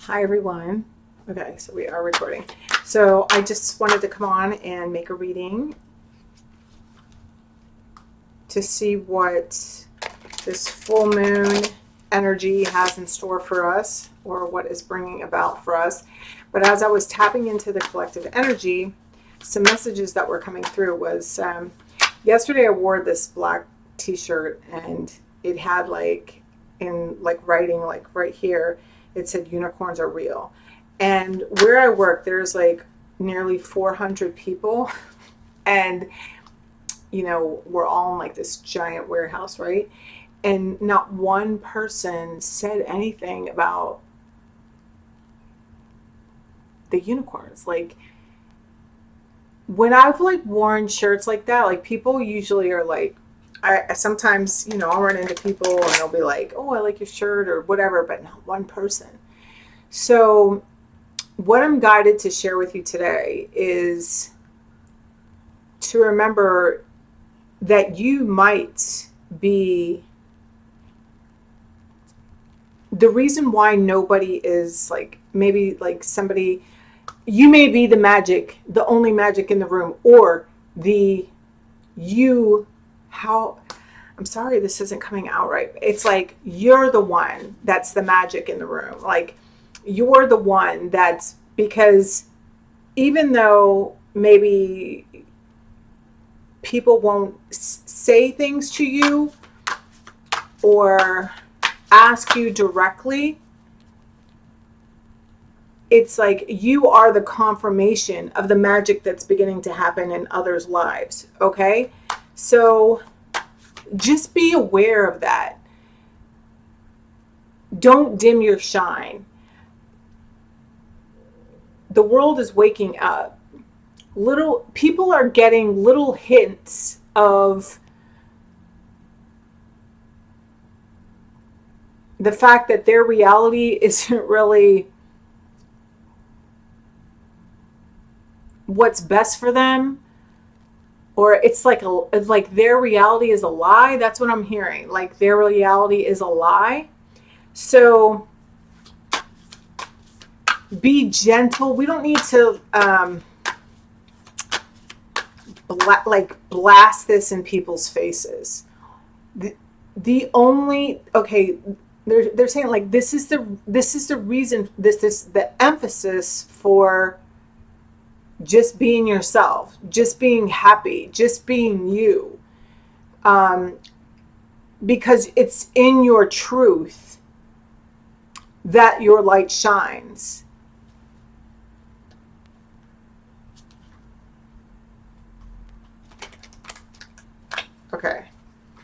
Hi, everyone. Okay, so we are recording. So I just wanted to come on and make a reading to see what this full moon energy has in store for us, or what is bringing about for us. But as I was tapping into the collective energy, some messages that were coming through was yesterday I wore this black t-shirt, and it had writing right here, it said unicorns are real. And where I work, there's like nearly 400 people, and we're all in like this giant warehouse, right? And not one person said anything about the unicorns. Like, when I've like worn shirts like that, like people usually are like, I sometimes, I'll run into people and they'll be like, oh, I like your shirt or whatever, but not one person. So what I'm guided to share with you today is to remember that you might be the reason why nobody is like, maybe like somebody, you may be the magic, the only magic in the room, or how, I'm sorry, this isn't coming out right. It's like you're the one that's the magic in the room. Like, you're the one that's, because even though maybe people won't say things to you or ask you directly, it's like you are the confirmation of the magic that's beginning to happen in others' lives. Okay? So just be aware of that. Don't dim your shine. The world is waking up. Little people are getting little hints of the fact that their reality isn't really what's best for them, or it's like their reality is a lie. That's what I'm hearing. Like, their reality is a lie. So be gentle. We don't need to blast this in people's faces. The only, okay, they're saying like this is the reason, this is the emphasis for just being yourself, just being happy, just being you, because it's in your truth that your light shines. Okay,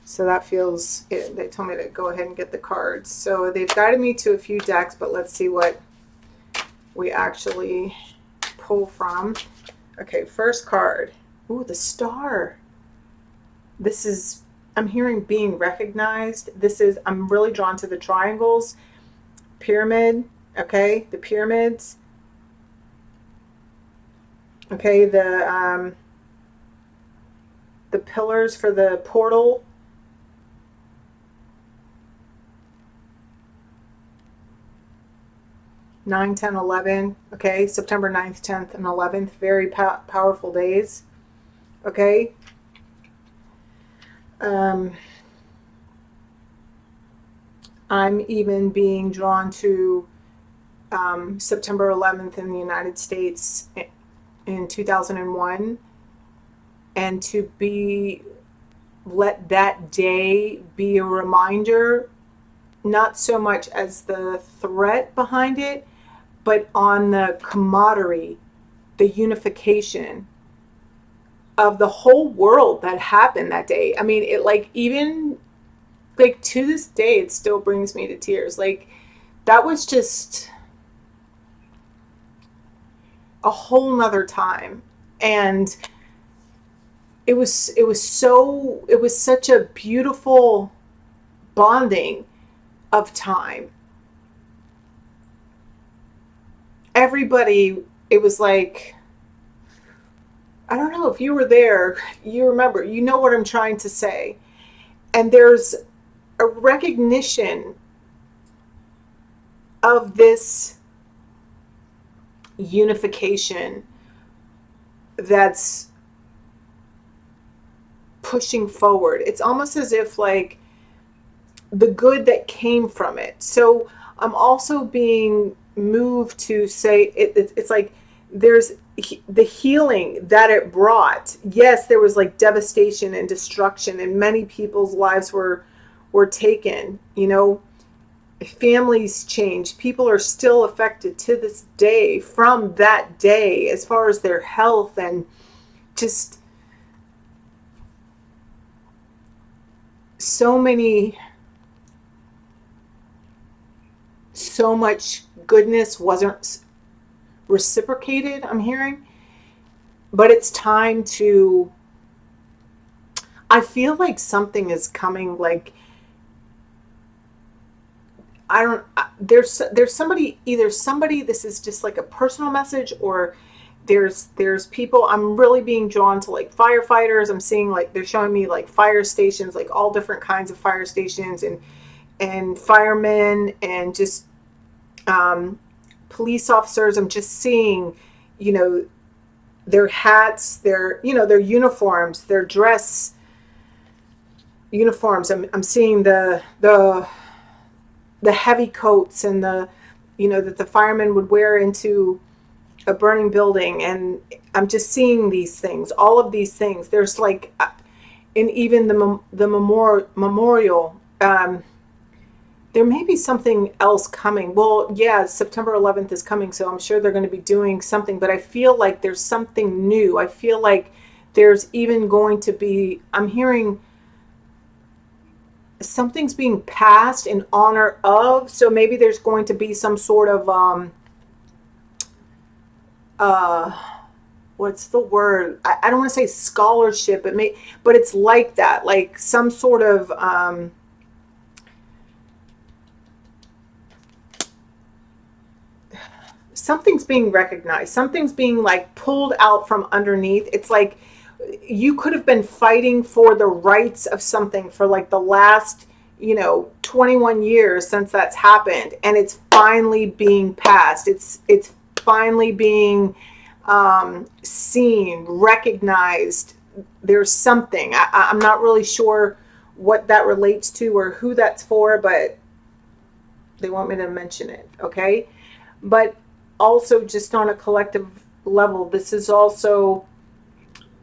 so that feels it. They told me to go ahead and get the cards, so they've guided me to a few decks, but let's see what we actually pull from. Okay, first card. Ooh, the star. This is, I'm hearing being recognized. I'm really drawn to the triangles. Pyramid. Okay, the pyramids. Okay, the pillars for the portal. Nine, 10, 11. Okay, September 9th, 10th, and 11th. Very powerful days. Okay. I'm even being drawn to September 11th in the United States in 2001, and to let that day be a reminder, not so much as the threat behind it, but on the camaraderie, the unification of the whole world that happened that day. I mean, it like, even like to this day, it still brings me to tears. Like, that was just a whole nother time. And it was such a beautiful bonding of time. Everybody, it was like, I don't know if you were there, you remember, you know what I'm trying to say. And there's a recognition of this unification that's pushing forward. It's almost as if like the good that came from it. So I'm also being moved to say it's like there's the healing that it brought. Yes, there was like devastation and destruction, and many people's lives were taken. You know, families changed. People are still affected to this day from that day, as far as their health and just so many, so much goodness wasn't reciprocated, I'm hearing. But it's time to, I feel like something is coming, like I don't, there's somebody, either somebody, this is just like a personal message, or there's people. I'm really being drawn to like firefighters. I'm seeing like they're showing me like fire stations, like all different kinds of fire stations, and firemen, and just police officers. I'm just seeing, you know, their hats, their, you know, their uniforms, their dress uniforms. I'm seeing the heavy coats and the, you know, that the firemen would wear into a burning building. And I'm just seeing these things, all of these things. There's like, and even the memorial. There may be something else coming. Well, yeah, September 11th is coming, so I'm sure they're going to be doing something. But I feel like there's something new. I feel like there's even going to be, I'm hearing something's being passed in honor of. So maybe there's going to be some sort of what's the word? I don't want to say scholarship, but it's like that, like some sort of something's being recognized. Something's being like pulled out from underneath. It's like you could have been fighting for the rights of something for like the last, you know, 21 years since that's happened, and it's finally being passed. It's finally being seen, recognized. There's something. I'm not really sure what that relates to or who that's for, but they want me to mention it. Okay. But also, just on a collective level, this is also,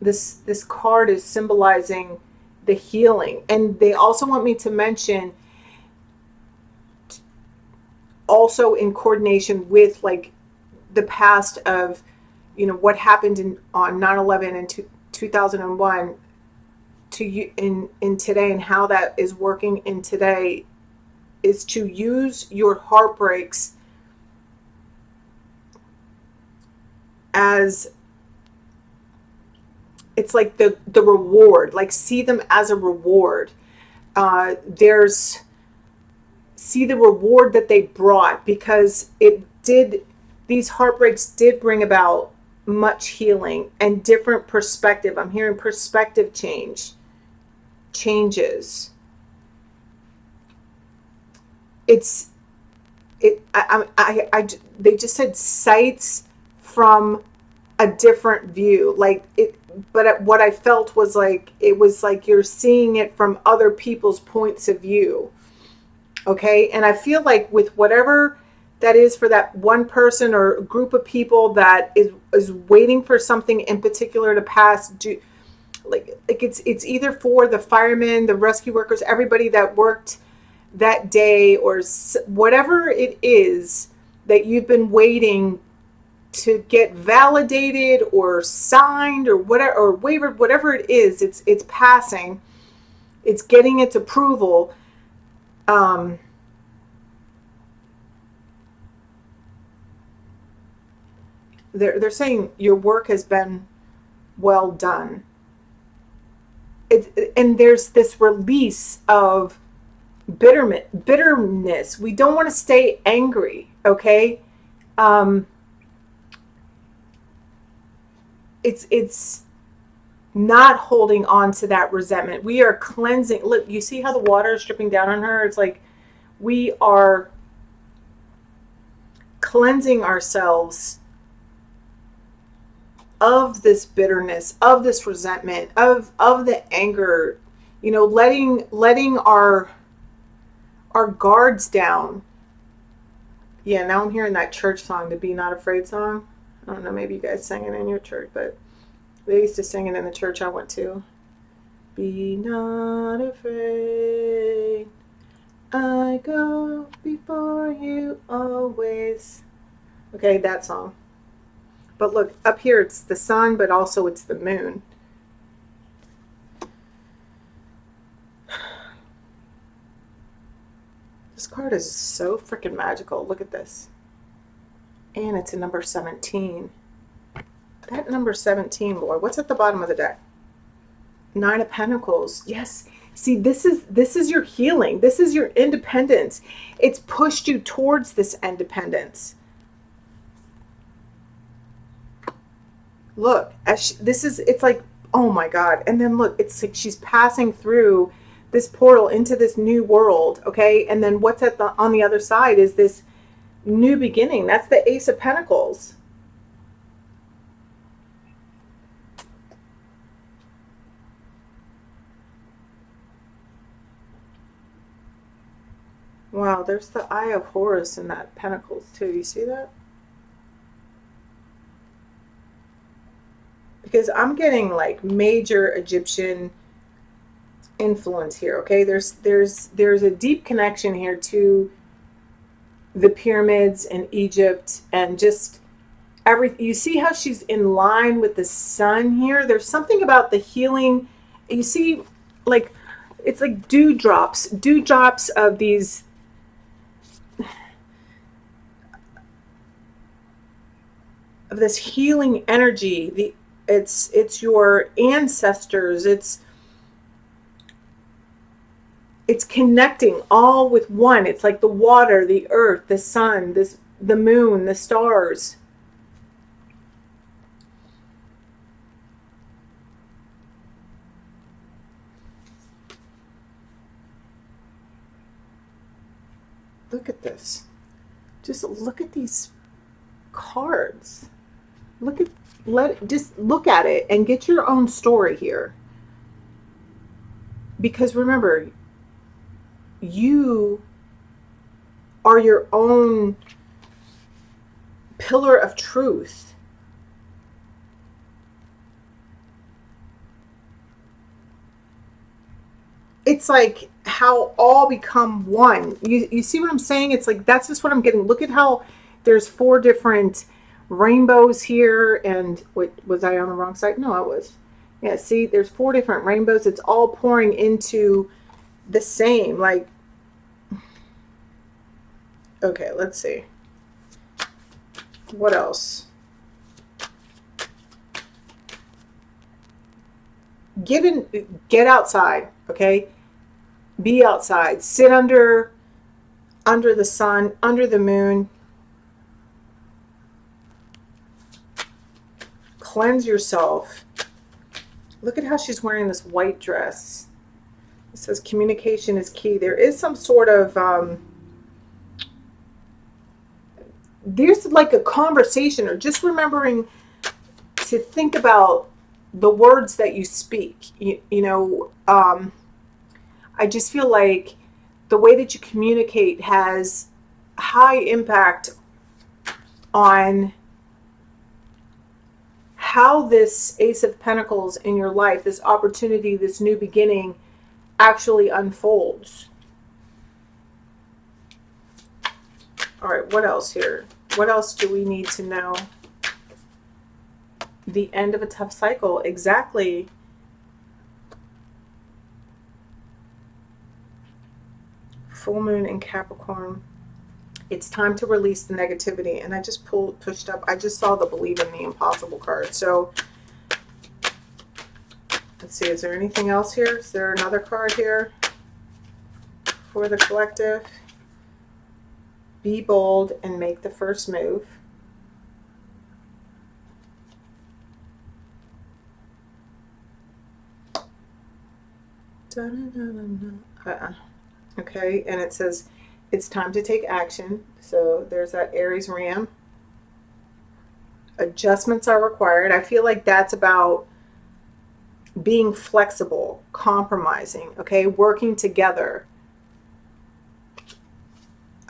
this card is symbolizing the healing. And they also want me to mention, also in coordination with like the past of, you know, what happened on 9/11 and 2001 to you in today, and how that is working in today, is to use your heartbreaks as, it's like the reward, like see them as a reward. There's, see the reward that they brought, because it did, these heartbreaks did bring about much healing and different perspective. I'm hearing perspective changes. It's they just said sights from a different view, like it. But what I felt was like, it was like you're seeing it from other people's points of view. Okay. And I feel like with whatever that is for that one person or group of people that is waiting for something in particular to pass, like it's either for the firemen, the rescue workers, everybody that worked that day, or whatever it is that you've been waiting to get validated or signed or whatever, or wavered, whatever it is, it's passing, it's getting its approval. They're saying your work has been well done. And there's this release of bitterness. We don't want to stay angry. Okay. It's not holding on to that resentment. We are cleansing. Look, you see how the water is dripping down on her? It's like we are cleansing ourselves of this bitterness, of this resentment, of the anger, you know, letting our guards down. Yeah, now I'm hearing that church song, the Be Not Afraid song. I don't know, maybe you guys sang it in your church, but they used to sing it in the church I went to. Be not afraid, I go before you always. Okay, that song. But look, up here it's the sun, but also it's the moon. This card is so freaking magical. Look at this. And it's a number 17. That number 17, boy. What's at the bottom of the deck? 9 of Pentacles. Yes. See, this is your healing. This is your independence. It's pushed you towards this independence. Look, it's like, oh my God. And then look, it's like she's passing through this portal into this new world, okay? And then what's on the other side is this new beginning. That's the Ace of Pentacles. Wow, there's the Eye of Horus in that Pentacles too. You see that? Because I'm getting like major Egyptian influence here, okay? There's a deep connection here to the pyramids and Egypt and just everything. You see how she's in line with the sun here? There's something about the healing. You see, like, it's like dewdrops of these of this healing energy. It's your ancestors. It's connecting all with one. It's like the water, the earth, the sun, the moon, the stars. Look at this. Just look at these cards. Just look at it and get your own story here. Because remember, you are your own pillar of truth. It's like how all become one. You see what I'm saying? It's like, that's just what I'm getting. Look at how there's 4 different rainbows here. And wait, was I on the wrong side? No, I was. Yeah, see, there's 4 different rainbows. It's all pouring into the same, like, okay, let's see. What else? Get outside, okay? Be outside. Sit under the sun, under the moon. Cleanse yourself. Look at how she's wearing this white dress. It says communication is key. There is some sort of there's like a conversation, or just remembering to think about the words that you speak. I just feel like the way that you communicate has high impact on how this Ace of Pentacles in your life, this opportunity, this new beginning, actually unfolds. All right, what else here? What else do we need to know? The end of a tough cycle. Exactly. Full moon in Capricorn. It's time to release the negativity. And I just pushed up. I just saw the Believe in the Impossible card. So let's see. Is there anything else here? Is there another card here for the collective? Be bold and make the first move. Okay, and it says it's time to take action. So there's that Aries Ram. Adjustments are required. I feel like that's about being flexible, compromising, okay, working together.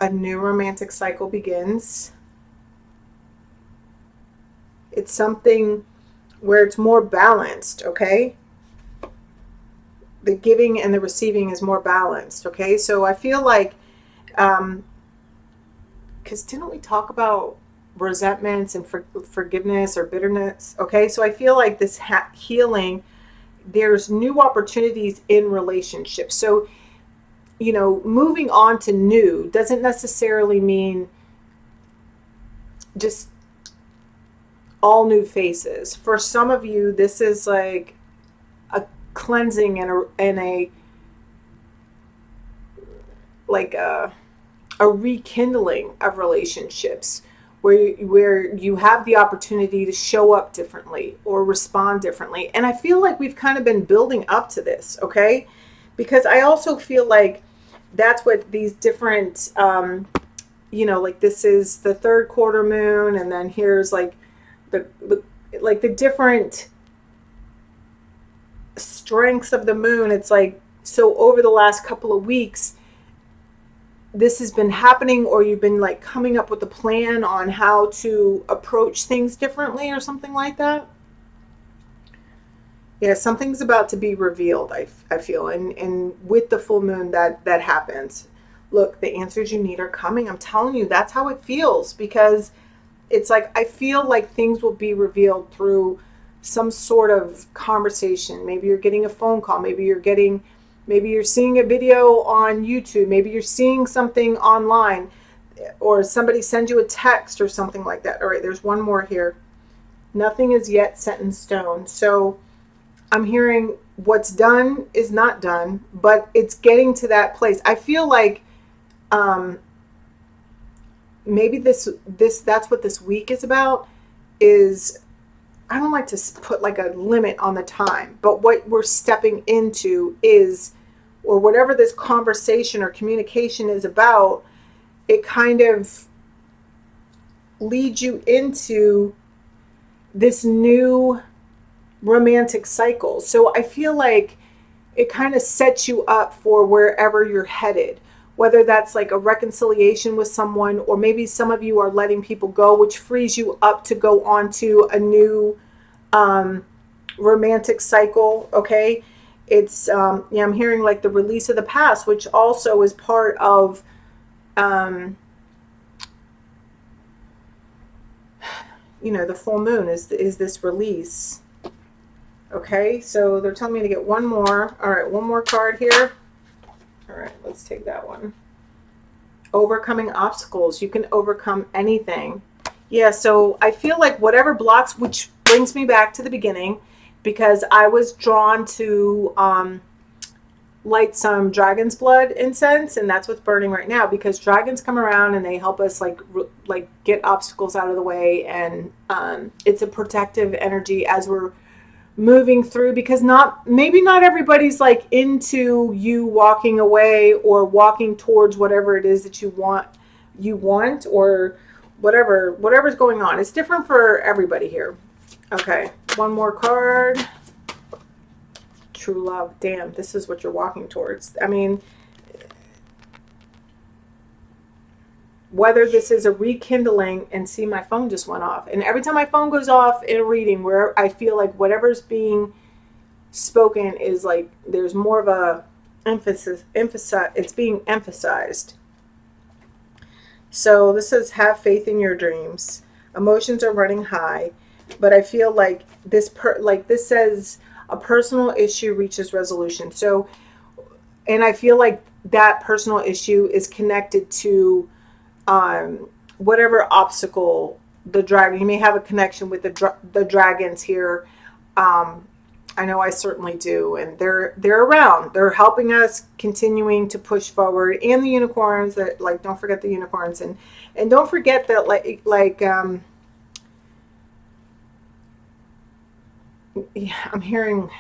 A new romantic cycle begins. It's something where it's more balanced, okay? The giving and the receiving is more balanced, okay? So I feel like, because didn't we talk about resentments and forgiveness or bitterness? Okay, so I feel like this healing, there's new opportunities in relationships. So, moving on to new doesn't necessarily mean just all new faces. For some of you, this is like a cleansing and a like a rekindling of relationships where you have the opportunity to show up differently or respond differently. And I feel like we've kind of been building up to this, okay? Because I also feel like that's what these different like this is the third quarter moon, and then here's like the different strengths of the moon. It's like, so over the last couple of weeks this has been happening, or you've been like coming up with a plan on how to approach things differently or something like that. Yeah, something's about to be revealed, I feel, and with the full moon that happens. Look, the answers you need are coming. I'm telling you, that's how it feels, because it's like I feel like things will be revealed through some sort of conversation. Maybe you're getting a phone call, maybe you're seeing a video on YouTube, maybe you're seeing something online, or somebody sends you a text or something like that. All right, there's one more here. Nothing is yet set in stone. So I'm hearing what's done is not done, but it's getting to that place. I feel like maybe this that's what this week is about. Is, I don't like to put like a limit on the time, but what we're stepping into is, or whatever this conversation or communication is about, it kind of leads you into this new romantic cycle. So I feel like it kind of sets you up for wherever you're headed, whether that's like a reconciliation with someone, or maybe some of you are letting people go, which frees you up to go on to a new romantic cycle. Okay, it's I'm hearing like the release of the past, which also is part of the full moon is this release. Okay, so they're telling me to get one more. All right, one more card here. All right, let's take that one. Overcoming obstacles. You can overcome anything. Yeah, so I feel like whatever blocks, which brings me back to the beginning, because I was drawn to light some dragon's blood incense, and that's what's burning right now, because dragons come around and they help us like get obstacles out of the way, and it's a protective energy as we're moving through, because maybe not everybody's like into you walking away or walking towards whatever it is that you want, or whatever's going on. It's different for everybody here. Okay, one more card. True love. Damn, this is what you're walking towards. I mean, whether this is a rekindling, and see, my phone just went off. And every time my phone goes off in a reading where I feel like whatever's being spoken is like, there's more of a emphasis, it's being emphasized. So this says, have faith in your dreams. Emotions are running high, but I feel like this says a personal issue reaches resolution. So, and I feel like that personal issue is connected to whatever obstacle the dragon. You may have a connection with the dragons here. I know I certainly do, and they're around. They're helping us, continuing to push forward. And the unicorns, that like, don't forget the unicorns, and don't forget that I'm hearing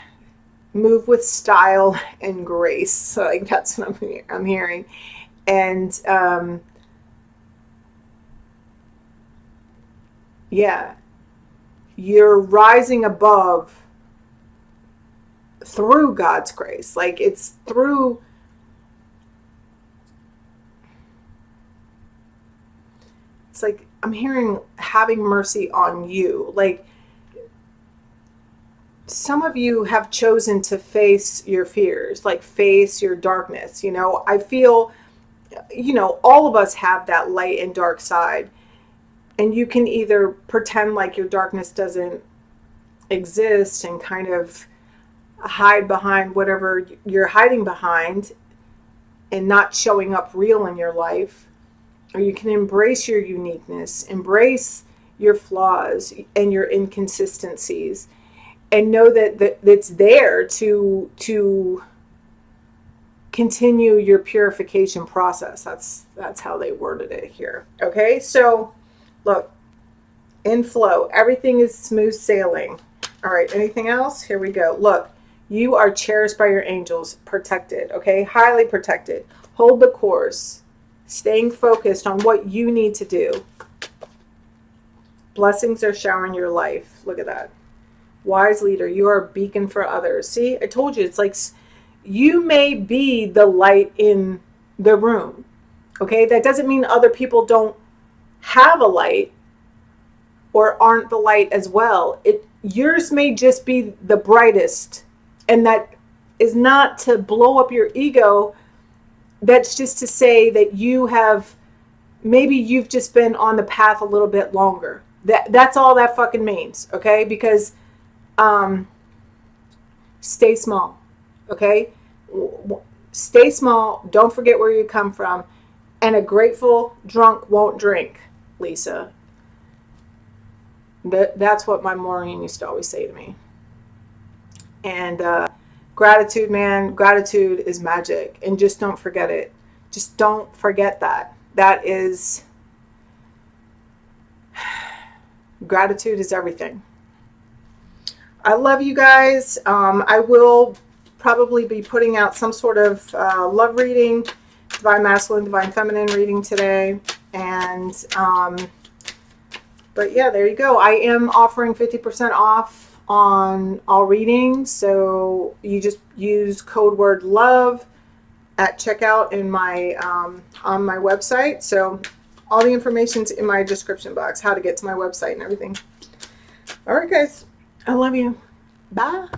move with style and grace. So like that's what I'm hearing, and yeah, you're rising above through God's grace. Like it's through, it's like I'm hearing having mercy on you. Like some of you have chosen to face your fears, like face your darkness. You know, I feel, you know, all of us have that light and dark side. And you can either pretend like your darkness doesn't exist and kind of hide behind whatever you're hiding behind and not showing up real in your life, or you can embrace your uniqueness, embrace your flaws and your inconsistencies, and know that it's there to continue your purification process. That's how they worded it here. Okay, so look, in flow, everything is smooth sailing. All right, anything else? Here we go. Look, you are cherished by your angels, protected, okay? Highly protected. Hold the course, staying focused on what you need to do. Blessings are showering your life. Look at that. Wise leader, you are a beacon for others. See, I told you, it's like you may be the light in the room, okay? That doesn't mean other people don't have a light or aren't the light as well. Yours may just be the brightest, and that is not to blow up your ego. That's just to say that maybe you've just been on the path a little bit longer. That's all that fucking means, okay? Because stay small, okay? Stay small. Don't forget where you come from. And a grateful drunk won't drink, Lisa. That's what my Maureen used to always say to me. And gratitude, man, gratitude is magic. And just don't forget it. Just don't forget that. That is, gratitude is everything. I love you guys. I will probably be putting out some sort of love reading, divine masculine, divine feminine reading today. And but yeah, there you go. I am offering 50% off on all readings. So you just use code word love at checkout in my on my website. So all the information's in my description box, how to get to my website and everything. All right, guys. I love you. Bye.